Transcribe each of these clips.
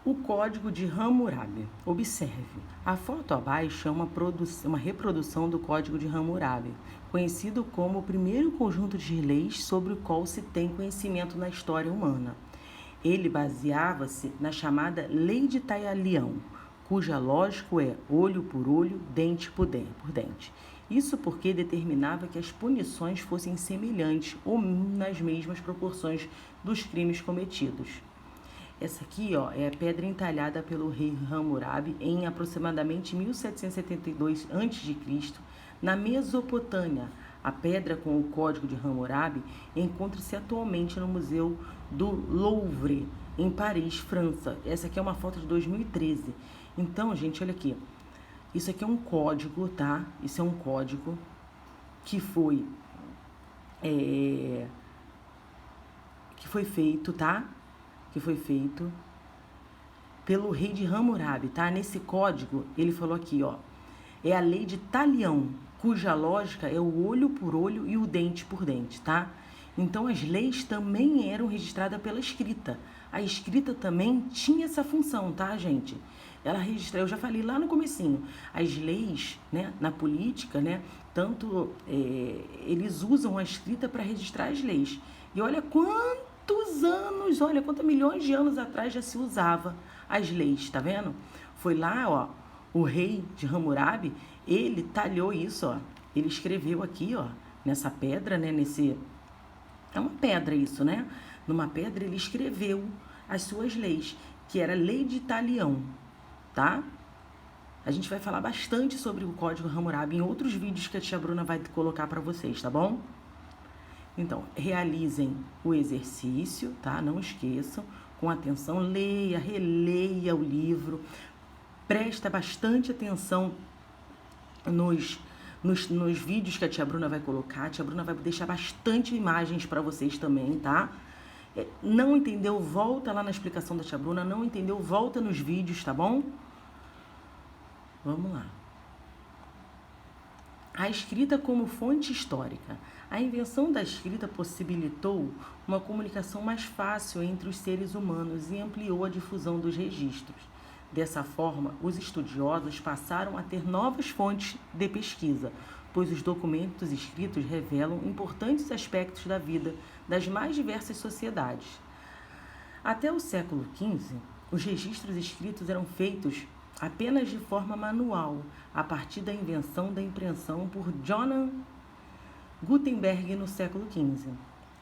O Código de Hammurabi. Observe, a foto abaixo é uma reprodução do Código de Hammurabi, conhecido como o primeiro conjunto de leis sobre o qual se tem conhecimento na história humana. Ele baseava-se na chamada Lei de Talião, cuja lógica é olho por olho, dente por dente. Isso porque determinava que as punições fossem semelhantes ou nas mesmas proporções dos crimes cometidos. Essa aqui, ó, é a pedra entalhada pelo rei Hammurabi em aproximadamente 1772 a.C., na Mesopotâmia. A pedra com o Código de Hammurabi encontra-se atualmente no Museu do Louvre, em Paris, França. Essa aqui é uma foto de 2013. Então, gente, olha aqui. Isso aqui é um código, tá? Isso é um código que foi feito, tá? Que foi feito pelo rei de Hammurabi, tá? Nesse código, ele falou aqui, ó, é a lei de Talião, cuja lógica é o olho por olho e o dente por dente, tá? Então, as leis também eram registradas pela escrita. A escrita também tinha essa função, tá, gente? Ela registra, eu já falei lá no comecinho, as leis, né, na política, né, tanto eles usam a escrita para registrar as leis. E olha quantos anos, olha quantos milhões de anos atrás já se usava as leis, tá vendo? Foi lá, ó, o rei de Hammurabi, ele talhou isso, ó, ele escreveu aqui, ó, nessa pedra, né, é uma pedra isso, né? Numa pedra ele escreveu as suas leis, que era a Lei de Talião, tá? A gente vai falar bastante sobre o Código Hammurabi em outros vídeos que a tia Bruna vai colocar para vocês, tá bom? Então, realizem o exercício, tá? Não esqueçam, com atenção, leia, releia o livro, presta bastante atenção nos vídeos que a tia Bruna vai colocar. A tia Bruna vai deixar bastante imagens para vocês também, tá? Não entendeu, volta lá na explicação da tia Bruna. Não entendeu, volta nos vídeos, tá bom? Vamos lá. A escrita como fonte histórica. A invenção da escrita possibilitou uma comunicação mais fácil entre os seres humanos e ampliou a difusão dos registros. Dessa forma, os estudiosos passaram a ter novas fontes de pesquisa, pois os documentos escritos revelam importantes aspectos da vida das mais diversas sociedades. Até o século XV, os registros escritos eram feitos apenas de forma manual, a partir da invenção da impressão por Johann Gutenberg no século XV.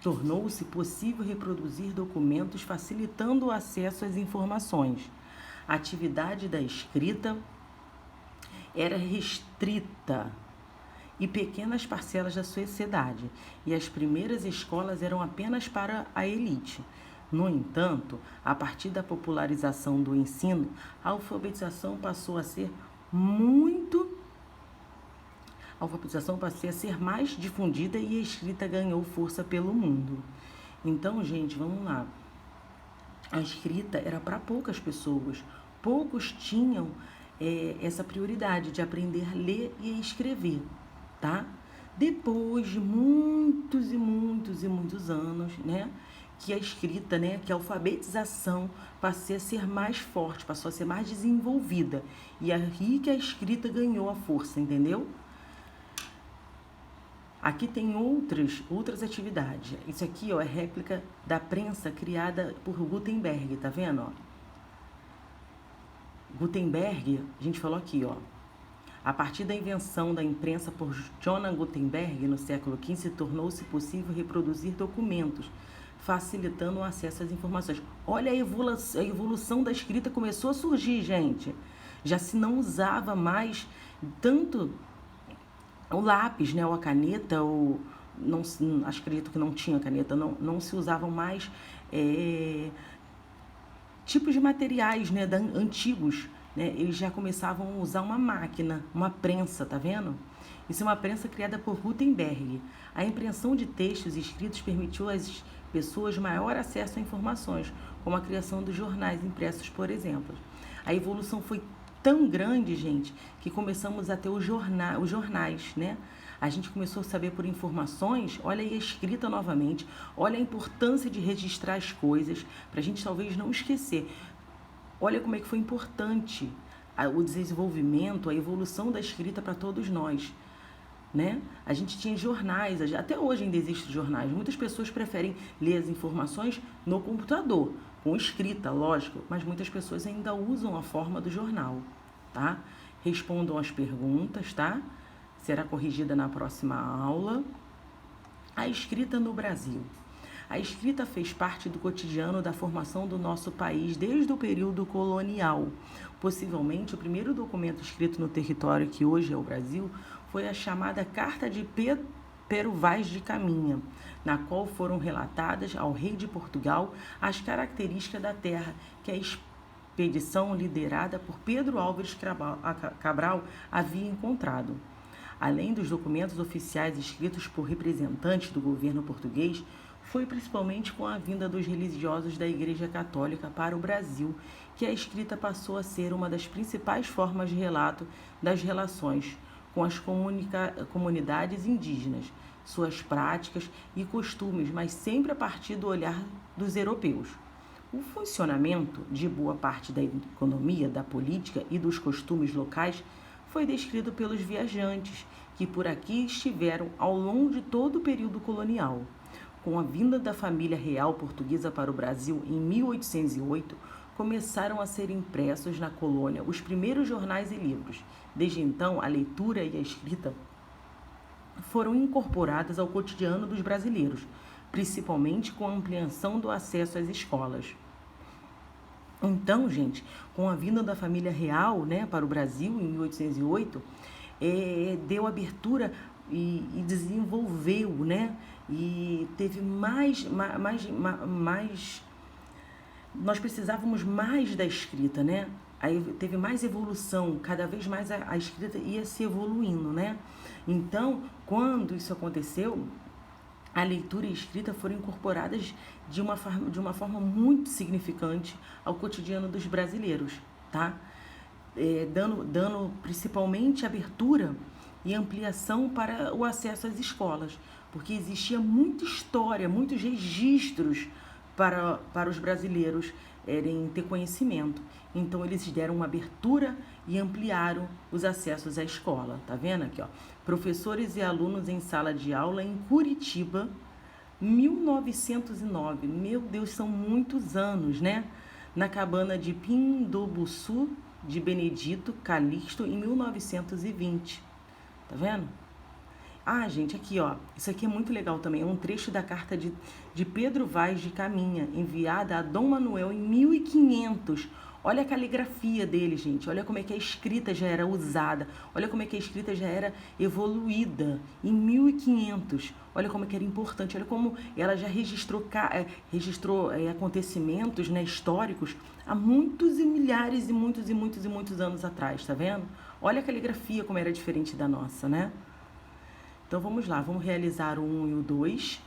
Tornou-se possível reproduzir documentos facilitando o acesso às informações. A atividade da escrita era restrita e pequenas parcelas da sociedade, e as primeiras escolas eram apenas para a elite. No entanto, a partir da popularização do ensino, a alfabetização passou a ser mais difundida e a escrita ganhou força pelo mundo. Então, gente, vamos lá. A escrita era para poucas pessoas. Poucos tinham essa prioridade de aprender a ler e a escrever, tá? Depois de muitos e muitos e muitos anos, né, que a escrita, né, que a alfabetização passou a ser mais forte, passou a ser mais desenvolvida. E aí que a escrita ganhou a força, entendeu? Aqui tem outras atividades. Isso aqui, ó, é réplica da prensa criada por Gutenberg, tá vendo, ó? Gutenberg, a gente falou aqui, ó. A partir da invenção da imprensa por Johann Gutenberg, no século XV, tornou-se possível reproduzir documentos, facilitando o acesso às informações. Olha a evolução da escrita começou a surgir, gente. Já se não usava mais tanto o lápis, né, ou a caneta, ou não, acredito que não tinha caneta, não se usavam mais tipos de materiais, né, antigos, né, eles já começavam a usar uma máquina, uma prensa, tá vendo? Isso é uma prensa criada por Gutenberg. A impressão de textos escritos permitiu às pessoas maior acesso a informações, como a criação dos jornais impressos, por exemplo. A evolução foi tão grande, gente, que começamos a ter os jornais, né? A gente começou a saber por informações, olha aí a escrita novamente, olha a importância de registrar as coisas, para a gente talvez não esquecer. Olha como é que foi importante o desenvolvimento, a evolução da escrita para todos nós, né? A gente tinha jornais, até hoje ainda existem jornais. Muitas pessoas preferem ler as informações no computador, com escrita, lógico, mas muitas pessoas ainda usam a forma do jornal, tá? Respondam as perguntas, tá? Será corrigida na próxima aula. A escrita no Brasil. A escrita fez parte do cotidiano da formação do nosso país desde o período colonial. Possivelmente, o primeiro documento escrito no território que hoje é o Brasil foi a chamada Carta de Pero Vaz de Caminha, na qual foram relatadas ao rei de Portugal as características da terra que a expedição liderada por Pedro Álvares Cabral havia encontrado. Além dos documentos oficiais escritos por representantes do governo português, foi principalmente com a vinda dos religiosos da Igreja Católica para o Brasil que a escrita passou a ser uma das principais formas de relato das relações com as comunidades indígenas, suas práticas e costumes, mas sempre a partir do olhar dos europeus. O funcionamento de boa parte da economia, da política e dos costumes locais foi descrito pelos viajantes que por aqui estiveram ao longo de todo o período colonial. Com a vinda da família real portuguesa para o Brasil em 1808, começaram a ser impressos na colônia os primeiros jornais e livros. Desde então, a leitura e a escrita foram incorporadas ao cotidiano dos brasileiros, principalmente com a ampliação do acesso às escolas. Então, gente, com a vinda da família real, né, para o Brasil em 1808, deu abertura e desenvolveu, né, e teve mais, nós precisávamos mais da escrita, né? Aí teve mais evolução, cada vez mais a escrita ia se evoluindo, né? Então, quando isso aconteceu, a leitura e a escrita foram incorporadas de uma forma muito significante ao cotidiano dos brasileiros, tá? Dando principalmente abertura e ampliação para o acesso às escolas, porque existia muita história, muitos registros para os brasileiros ter conhecimento. Então, eles deram uma abertura e ampliaram os acessos à escola. Tá vendo aqui, ó? Professores e alunos em sala de aula em Curitiba, 1909. Meu Deus, são muitos anos, né? Na cabana de Pindobuçu, de Benedito Calixto, em 1920. Tá vendo? Ah, gente, aqui, ó, isso aqui é muito legal também, é um trecho da carta de Pedro Vaz de Caminha, enviada a Dom Manuel em 1500. Olha a caligrafia dele, gente, olha como é que a escrita já era usada, olha como é que a escrita já era evoluída em 1500. Olha como é que era importante, olha como ela já registrou acontecimentos, né, históricos há muitos e milhares e muitos anos atrás, tá vendo? Olha a caligrafia como era diferente da nossa, né? Então, vamos lá, vamos realizar o 1 e o 2.